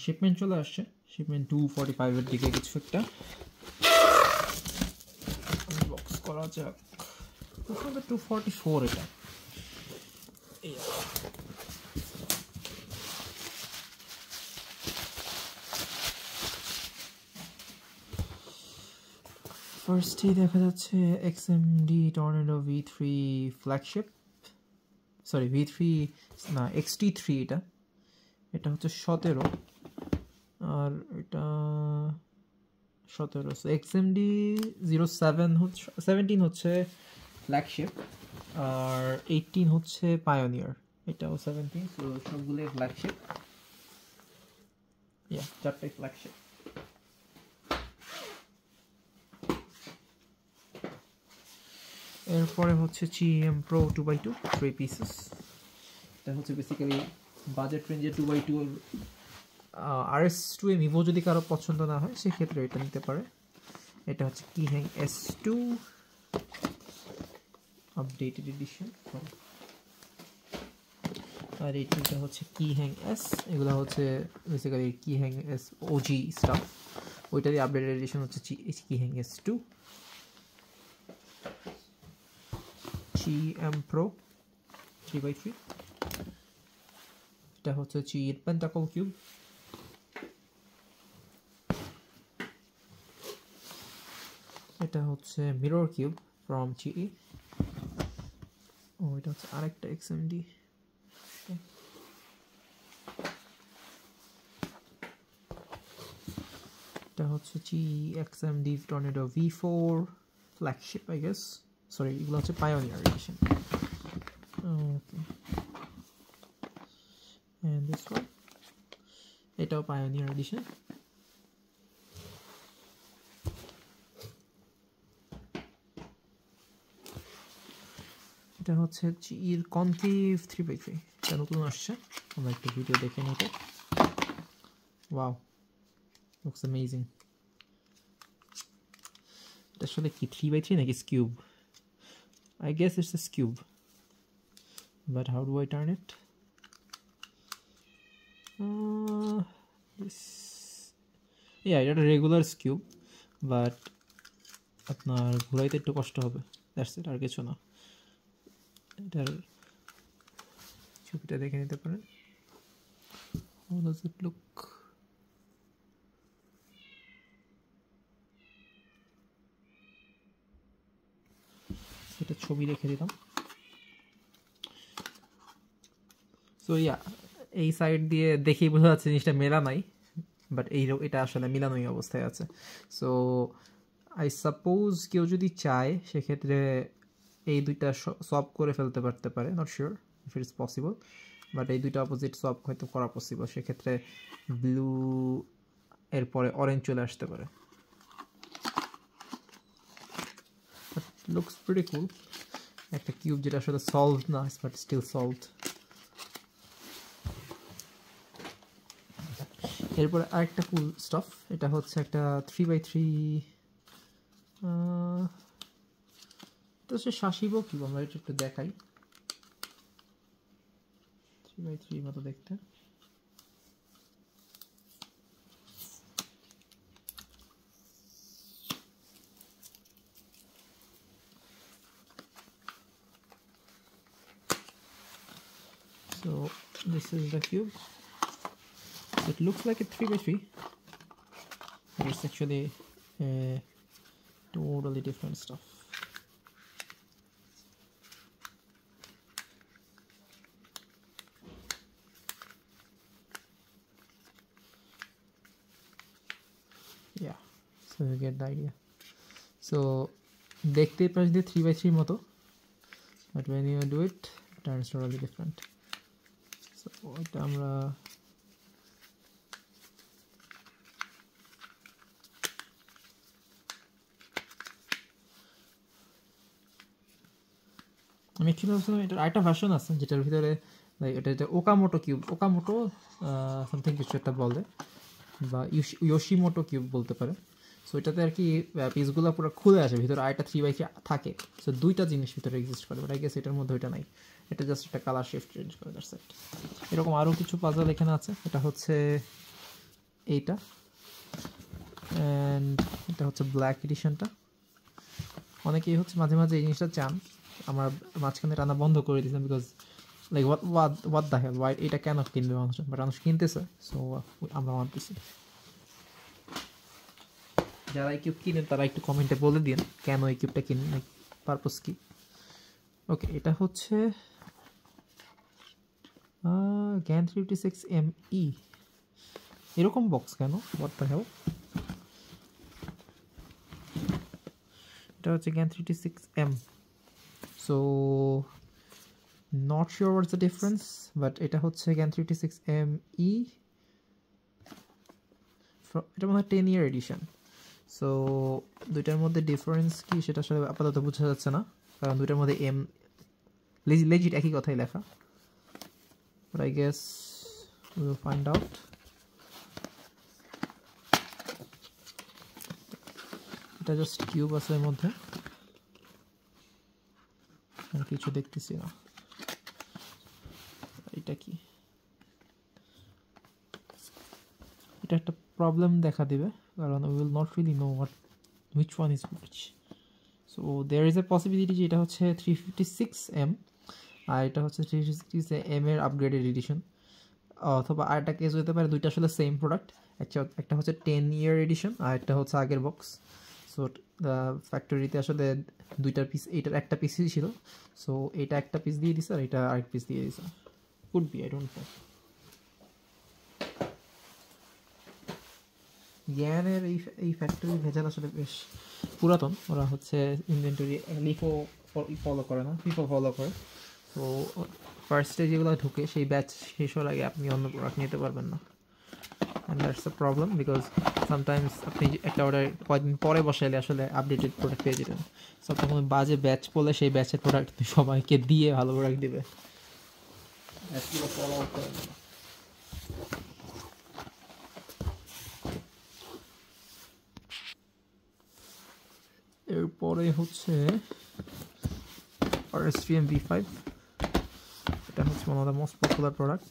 Shipment চলে আসছে, shipment 245 এর দিকে কিছু একটা বক্স করা যাক। প্রথমে 244 এটা ফার্স্টে দেখা যাচ্ছে XMD tornado V3 flagship, sorry V3 না XT3, এটা হচ্ছে 17 আর এটা 17। XMD 17 হচ্ছে ফ্ল্যাগশিপ আর 18 হচ্ছে পায়োনিয়ার, এটাও 17। সো সবগুলোই ফ্ল্যাগশিপ, চারটাই ফ্ল্যাগশিপ। এরপরে হচ্ছে GM Pro 2x2 3 পিসেস। এটা হচ্ছে বেসিক্যালি বাজেট রেঞ্জে 2x2 RS2 Evo যদি কারো পছন্দ না হয় সেক্ষেত্রে এটা নিতে পারে। এটা হচ্ছে Keyhang S2 আপডেটেড এডিশন, আর এইটা হচ্ছে Keyhang S। এগুলো হচ্ছে basically Keyhang S OG stuff, ওইটারই আপডেটেড এডিশন হচ্ছে Keyhang S2। GM Pro 3x3, এটা হচ্ছে GE Pentacle Cube। এটা হচ্ছে Mirror Cube from GE। এটা হচ্ছে আরেকটা XMD। এটা হচ্ছে GE XMD Tornado V4 flagship, I guess. Sorry, এগুলো হচ্ছে Pioneer edition. Okay. And this one, এটাও Pioneer edition. এটা হচ্ছে GE Concave 3x3, এটা নতুন আসছে, আমরা একটা ভিডিও দেখে নিই। Wow, looks amazing. এটা আসলে কি 3x3 নাকি cube? I guess it's a cube, but how do I turn it? This, yeah, এটা রেগুলার কিউব, বাট আপনার ঘুরাইতে একটু কষ্ট হবে, দ্যাটস ইট, আর কিছু না। এটার ছবিটা দেখে নিতে পারেন। How does it look? এটা ছবি রেখে দিলাম। সো ইয়া, এই সাইড দিয়ে দেখেই বোঝা যাচ্ছে জিনিসটা মেলা নাই, বাট এটা আসলে মিলানোই অবস্থায় আছে। সো আই সাপোজ কেউ যদি চায় সেক্ষেত্রে এই দুইটা সব করে ফেলতে পারে, not sure if it is possible, but এই দুইটা অপোজিট সব হয়তো করা পসিবল। সেক্ষেত্রে ব্লু এরপরে অরেঞ্জ চলে আসতে পারে। লুকস প্রিটি কুল, একটা কিউব যেটা আসলে সলভ না, বাট স্টিল সলভড। এরপরে আরেকটা কুল স্টাফ, এটা হচ্ছে একটা 3x3, তো সে শাসিবো কি, আমরা এটা একটু দেখাই। 3x3 মতো দেখতে। So this is the cube. It looks like a 3x3, but it's actually totally different stuff. Yeah, so you get the idea. So দেখতে পাচ্ছি যে 3x3 মতো, but when you do it, it turns totally different. So এটা আমরা আমি কি ভাবছিলাম এটার আরেকটা ভার্সন আছে যেটার ভিতরে এটা ওকামোটো কিউব, ওকামোটো সামথিং কিছু একটা বলে, বা ইয়োশিমোটো কিউব বলতে পারে। সো এটাতে আর কি পিসগুলো পুরো খুলে আসে, ভিতরে আরেকটা 3x3 থাকে। সো দুইটা জিনিস ভিতরে এক্সিস্ট করে, বাট আই গেস এটার মধ্যে ওইটা নাই, এটা জাস্ট একটা কালার শিফট চেঞ্জ করে, দ্যাটস ইট। এরকম আরও কিছু পাজল এখানে আছে। এটা হচ্ছে এইটা, অ্যান্ড এটা হচ্ছে ব্ল্যাক এডিশনটা। অনেকেই হচ্ছে মাঝে মাঝে এই জিনিসটা চান, আমরা মাঝখানে টানা বন্ধ করে দিয়েছিলাম because like what the hell, why এটা কেন কিনবে মানুষ, বাট মানুষ কিনতেছে, সো আমরা আনতেছি। যারা এই কিউব কিনেন তারা একটু কমেন্টে বলে দিন কেন এই কিউবটা কিনেন, পারপোজ কি। ওকে, এটা হচ্ছে GAN 356ME, এরকম বক্স কেন, হোয়াট দ্য হেল। এটা হচ্ছে GAN 356M, so not sure what's the difference, but এটা হচ্ছে GAN 356ME, এটা মনে হয় 10 year এডিশন। সো দুইটার মধ্যে ডিফারেন্স কি সেটা আসলে আপাতত বোঝা যাচ্ছে না, কারণ দুইটার মধ্যে এম লেজিট একই কথাই লেখা, but I guess we will find out. এটা জাস্ট কিউব আছে এর মধ্যে, কিছু দেখতেছি না। এটা কি, এটা একটা প্রবলেম দেখা দিবে, কারণ we will not really know which one is which. So there is a possibility যে এটা হচ্ছে 356M আর এটা হচ্ছে 356M এর আপগ্রেডেড এডিশন, অথবা আরেকটা কেস হতে পারে দুইটা আসলে সেম প্রোডাক্ট, একটা হচ্ছে 10 year এডিশন আর একটা হচ্ছে আগের বক্স। সো ফ্যাক্টরিতে আসলে দুইটার পিস, এইটার একটা পিসই ছিল, সো এটা একটা পিস দিয়ে দিছে আর এটা আরেক পিস দিয়ে দিছে, could be, I don't know. জ্ঞানের এই ফ্যাক্টরি ভেজাল আসলে বেশ পুরাতন, ওরা হচ্ছে ইনভেন্টরি লিফো ফলো করে না, ফিফো ফলো করে। তো ফার্স্টে যেগুলো ঢুকে সেই ব্যাচ শেষ হওয়ার আগে আপনি অন্য প্রোডাক্ট নিতে পারবেন না, and that's a problem because sometimes আপনি একটা অর্ডার কয়েকদিন পরে বসাইলে আসলে আপডেটেড প্রোডাক্ট পেয়ে যেতেন। সো তখন বাজে ব্যাচ পড়লে সেই ব্যাচের প্রোডাক্ট সবাইকে দিয়ে ভালো প্রোডাক্ট দেবে, ব্যাচগুলো ফলো আউট করে না। এরপরে হচ্ছে RSTM V5, এটা হচ্ছে one of the most popular product,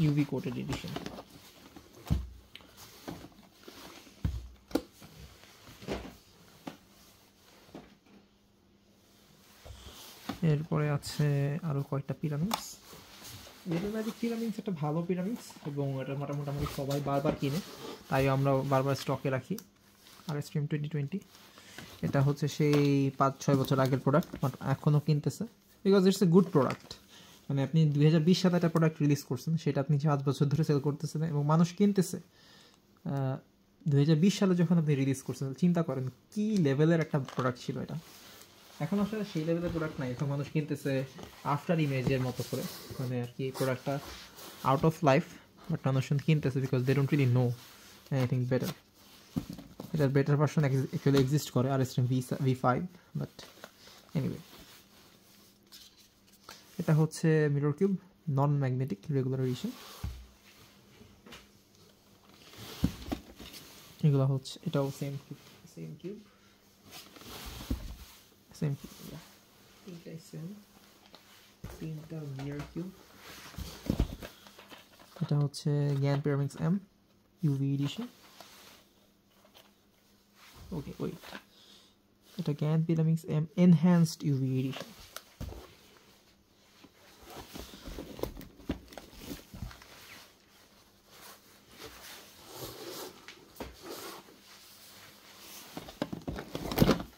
UV coated edition. এরপরে আছে আরো কয়েকটা পিরামিডস। লিটল ম্যাজিক পিরামিডস একটা ভালো পিরামিডস এবং এটা মোটামুটি সবাই বারবার কিনে, তাই আমরা বারবার স্টকে রাখি। RSTM 2020, এটা হচ্ছে সেই 5-6 বছর আগের প্রোডাক্ট, বাট এখনও কিনতেছে because it's a good product. মানে আপনি 2020 সালে একটা প্রোডাক্ট রিলিজ করছেন, সেটা আপনি 5 বছর ধরে সেল করতেছেন এবং মানুষ কিনতেছে। 2020 সালে যখন আপনি রিলিজ করছেন, চিন্তা করেন কি লেভেলের একটা প্রোডাক্ট ছিল এটা। এখন আসলে সেই লেভেলের প্রোডাক্ট নাই, এখন মানুষ কিনতেছে আফটার ইমেজের মতো করে, মানে আর কি প্রোডাক্টটা আউট অফ লাইফ, বাট মানুষ কিনতেছে because they don't really know anything better. এটার বেটার ভার্সন অ্যাকচুয়ালি এক্সিস্ট করে RSTM V5, বাট এনিওয়ে। এটা হচ্ছে mirror cube, non magnetic regular edition. এগুলো হচ্ছে, এটাও সেম কিউব, তিনটাই সেম, তিনটা মিরর কিউব। এটা হচ্ছে GAN Pyraminx M UV edition. Okay wait, এটা GAN Pyraminx M Enhanced UV edition.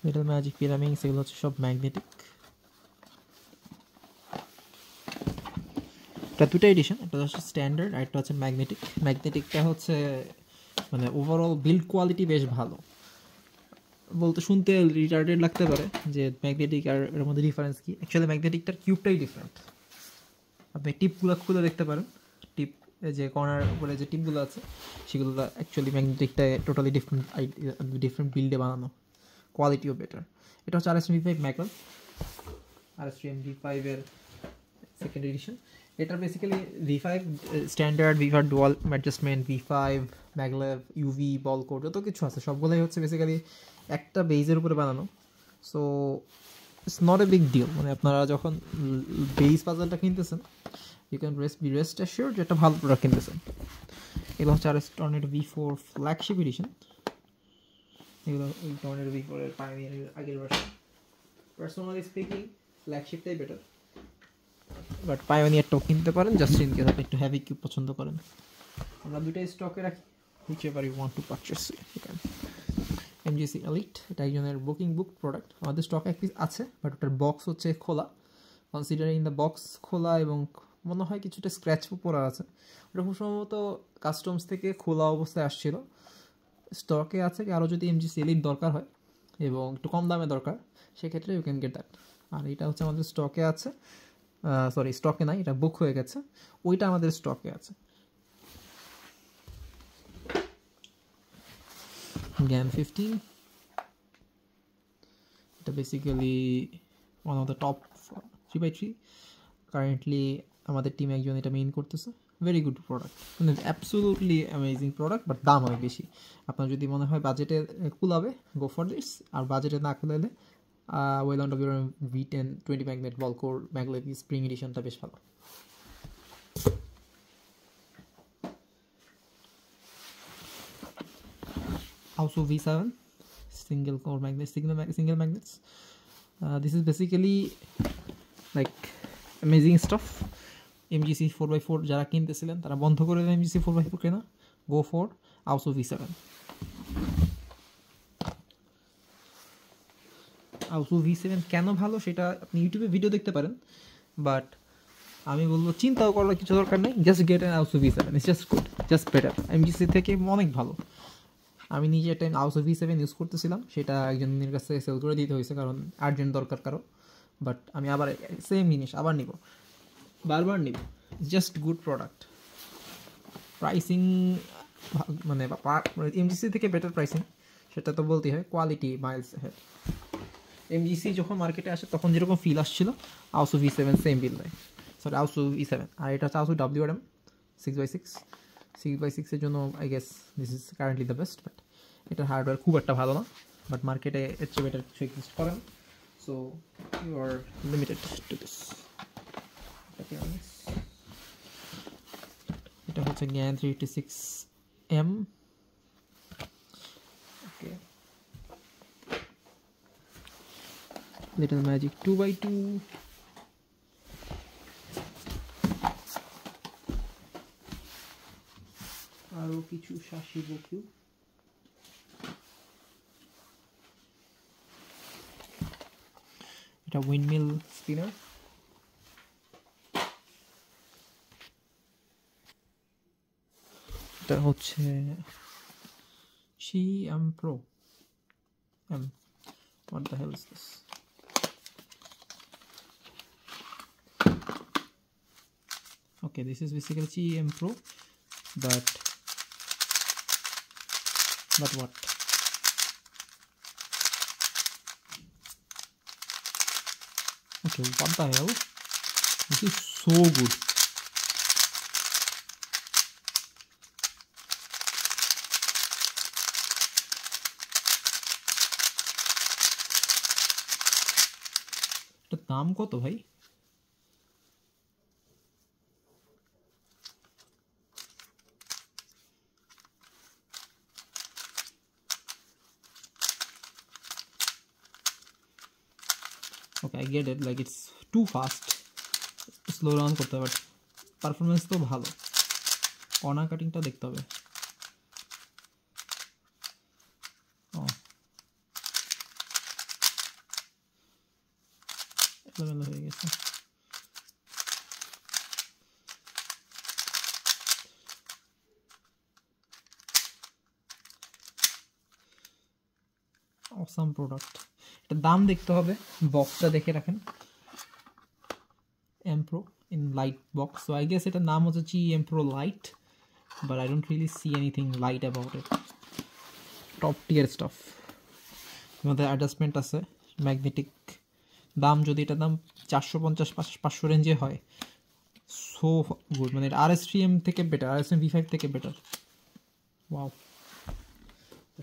Little magic pyramids এগুলো হচ্ছে সব ম্যাগনেটিক। এটা দুটো এডিশন, একটা হচ্ছে স্ট্যান্ডার্ড আর একটা হচ্ছে ম্যাগনেটিক। ম্যাগনেটিকটা হচ্ছে মানে ওভারঅল বিল্ড কোয়ালিটি বেশ ভালো, বলতে শুনতে রিটার্ডেড লাগতে পারে যে ম্যাগনেটিক আর এর মধ্যে ডিফারেন্স কি। অ্যাকচুয়ালি ম্যাগনেটিকটার কিউবটাই ডিফারেন্ট, আপনি টিপগুলো খুলে দেখতে পারেন, টিপ যে কর্নার উপরে যে টিপগুলো আছে সেগুলো অ্যাকচুয়ালি ম্যাগনেটিকটা টোটালি ডিফারেন্ট বিল্ডে বানানো, কোয়ালিটিও বেটার। এটা হচ্ছে RSTM V5 maglev, RSTM V5 এর সেকেন্ড এডিশন। এটা basically V5 standard, V5 dual adjustment, V5 maglev, UV বল কোড, যত কিছু আছে সবগুলোই হচ্ছে বেসিক্যালি একটা বেজের উপরে বানানো। So it's not a big deal, মানে আপনারা যখন বেস পাজলটা কিনতেছেন you can be rest assured যে একটা ভালো প্রোডাক্ট কিনতেছেন। এগুলো হচ্ছে RS tornado V4 flagship addition. এগুলো ওই টর্নেডো V4 এর পাইওনিয়ারের আগের ভার্সন। পার্সোনালি স্পিকিং ফ্ল্যাগশিপটাই বেটার, বাট পাইওনিয়ারটাও কিনতে পারেন জাস্ট ইন কেস আপনি একটু হেভি কিউব পছন্দ করেন। আমরা দুইটাই স্টকে রাখি, whichever you want to purchase you can. MGC Elite এটা একজনের বুক প্রোডাক্ট, আমাদের স্টক এক পিস আছে বাট ওটার বক্স হচ্ছে খোলা। কনসিডারিং দ্য বক্স খোলা এবং মনে হয় কিছুটা স্ক্র্যাচ পড়া আছে, ওটা খুব সম্ভবত কাস্টমস থেকে খোলা অবস্থায় আসছিল। স্টকে আছে কি আরও যদি MGC Elite দরকার হয় এবং একটু কম দামে দরকার সেক্ষেত্রে ইউ ক্যান গেট দ্যাট। আর এটা হচ্ছে আমাদের স্টকে আছে, সরি স্টকে নাই, এটা বুক হয়ে গেছে, ওইটা আমাদের স্টকে আছে। GAN 15 এটা basically one of the top 3x3 currently আমাদের টিমে একজন এটা মেইন করতেছে। ভেরি গুড প্রোডাক্ট, মানে অ্যাবসোলুটলি অ্যামেজিং প্রোডাক্ট, বাট দাম অনেক বেশি। আপনার যদি মনে হয় বাজেটে কুলাবে গো ফর দিস, আর বাজেটে না কুলালে ওয়েল অফ V10 20 magnet ball core maglev spring এডিশনটা বেশ ভালো। Also V7 single core magnet, single magnets. This is basically like amazing stuff. MGC 4x4 যারা কিনতেছিলেন তারা বন্ধ করে দেন MGC 4x4 কেনা, go for also V7. also V7 কেন ভালো সেটা আপনি ইউটিউবে ভিডিও দেখতে পারেন, বাট আমি বলবো চিন্তাও করার কিছু দরকার নেই, just get an also V7, it's just good, just better. MGC থেকে অনেক ভালো। আমি নিজে একটা also V7 ইউজ করতেছিলাম, সেটা একজনের কাছে সেল করে দিতে হয়েছে কারণ আর্জেন্ট দরকার কারো, বাট আমি আবার সেম জিনিস আবার নিব, বারবার নিব, জাস্ট গুড প্রোডাক্ট। প্রাইসিং মানে MGC থেকে বেটার প্রাইসিং সেটা তো বলতেই হয়, কোয়ালিটি মাইলস হেড। MGC যখন মার্কেটে আসে তখন যেরকম ফিল আসছিল also V7 সেম ফিল দেয়, সরি also V7। আর এটা হচ্ছে also WRM 6x6 এর জন্য I guess this is currently the best, but এটার হার্ডওয়্যার খুব একটা ভালো না, বাট মার্কেটে এর চেয়ে বেটার কিছু এক্সিস্ট করে না, so you are limited to this. এটা হচ্ছে GAN 386M। ওকে, Little Magic 2x2, আরও কিছু শাশি বকিউ, এটা উইন্ডমিল স্পিনার, এটা হচ্ছে CM Pro M, what the hell is this? Okay, this is basically CM Pro, but what? Okay, what the hell? This is so good. এটার দাম কত ভাই? Okay, I get it, like it's too fast, slow down করতে হবে, but performance তো ভালো। Corner কাটিংটা দেখতে হবে। এলোমেলো হয়ে গেছে। Awesome product. এটার দাম দেখতে হবে, বক্সটা দেখে রাখেন, M Pro in light box, so I guess এটার নাম হচ্ছে M Pro Light, but I don't really see anything light about it. Top tier stuff, আমাদের অ্যাডজাস্টমেন্ট আছে, ম্যাগনেটিক। দাম যদি এটার দাম 450-500 রেঞ্জে হয়, সো গুড, মানে RS3M থেকে বেটার, RSM V5 থেকে বেটার। ওয়াও,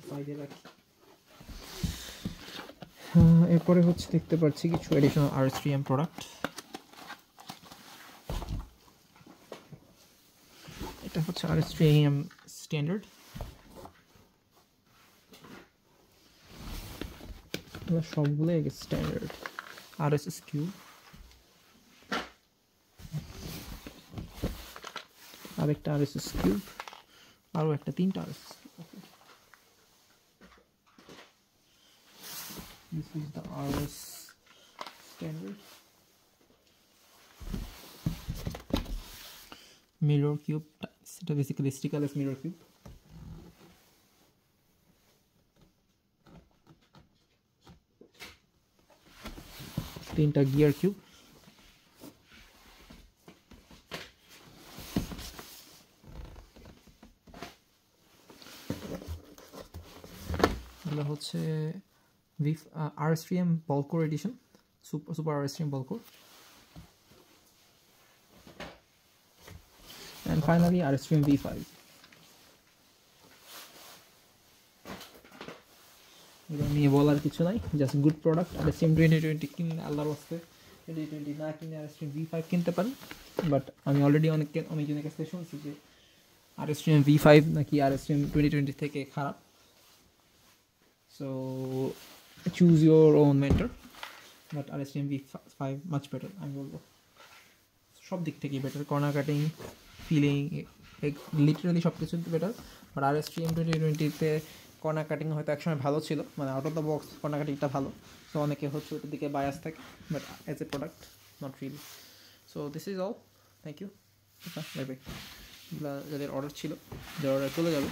সাইডে রাখি। এরপরে হচ্ছে দেখতে পাচ্ছি কিছু এডিশনাল RS3M প্রোডাক্ট। এটা হচ্ছে RS3AM স্ট্যান্ডার্ড, সবগুলো স্ট্যান্ডার্ড। RSS কিউব, আরেকটা RSS কিউব, আরও একটা, তিনটা RSS cube. This is the RS standard. Mirror cube, এটা বেসিক্যালি স্টিকারলেস মিরর কিউব। তিনটা গিয়ার কিউব, এগুলো হচ্ছে RS3AM ball core edition, super RS3AM ball core. And finally RS3AM V5. এগুলো নিয়ে বলার কিছু নাই, জাস্ট গুড প্রোডাক্ট। RS3AM 2020 কিনে আল্লাহর ওয়াস্তে 2020 না কিনে RS3AM V5 কিনতে পারেন। বাট আমি অলরেডি অনেকজনের কাছে শুনছি যে RS3AM V5 নাকি RS3AM 2020 থেকে খারাপ। So choose your own mentor, but RS3AM V5 much better আমি বলবো, সব দিক থেকেই better. Corner cutting, feeling, literally সব কিছুতে বেটার। বাট RS3AM 2020-তে কর্নার কাটিং হয়তো একসময় ভালো ছিল, মানে out of the box corner কাটিংটা ভালো। সো অনেকে হচ্ছে ওটার দিকে বায়াস থাকে, but as a product not really. So this is all, thank you, bye bye. যাদের অর্ডার ছিল, যাদের অর্ডার চলে যাবে,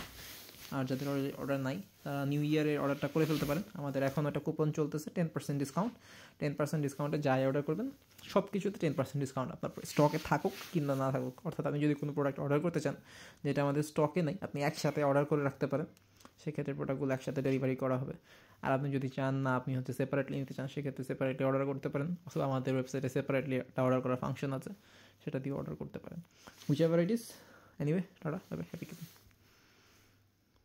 আর যাদের অর্ডার নাই তারা নিউ ইয়ারের অর্ডারটা করে ফেলতে পারেন। আমাদের এখন একটা কুপন চলতেছে 10% ডিসকাউন্ট। 10% ডিসকাউন্টে যাই অর্ডার করবেন সব কিছুতে 10% ডিসকাউন্ট আপনার স্টকে থাকুক কিংবা না থাকুক। অর্থাৎ আপনি যদি কোনো প্রোডাক্ট অর্ডার করতে চান যেটা আমাদের স্টকে নেই, আপনি একসাথে অর্ডার করে রাখতে পারেন, সেক্ষেত্রে প্রোডাক্টগুলো একসাথে ডেলিভারি করা হবে। আর আপনি যদি চান না, আপনি হচ্ছে সেপারেটলি নিতে চান, সেক্ষেত্রে সেপারেটলি অর্ডার করতে পারেন, অথবা আমাদের ওয়েবসাইটে সেপারেটলি একটা অর্ডার করার ফাংশন আছে, সেটা দিয়ে অর্ডার করতে পারেন। Which ever it is. Anyway, tata, bye bye, happy keeping.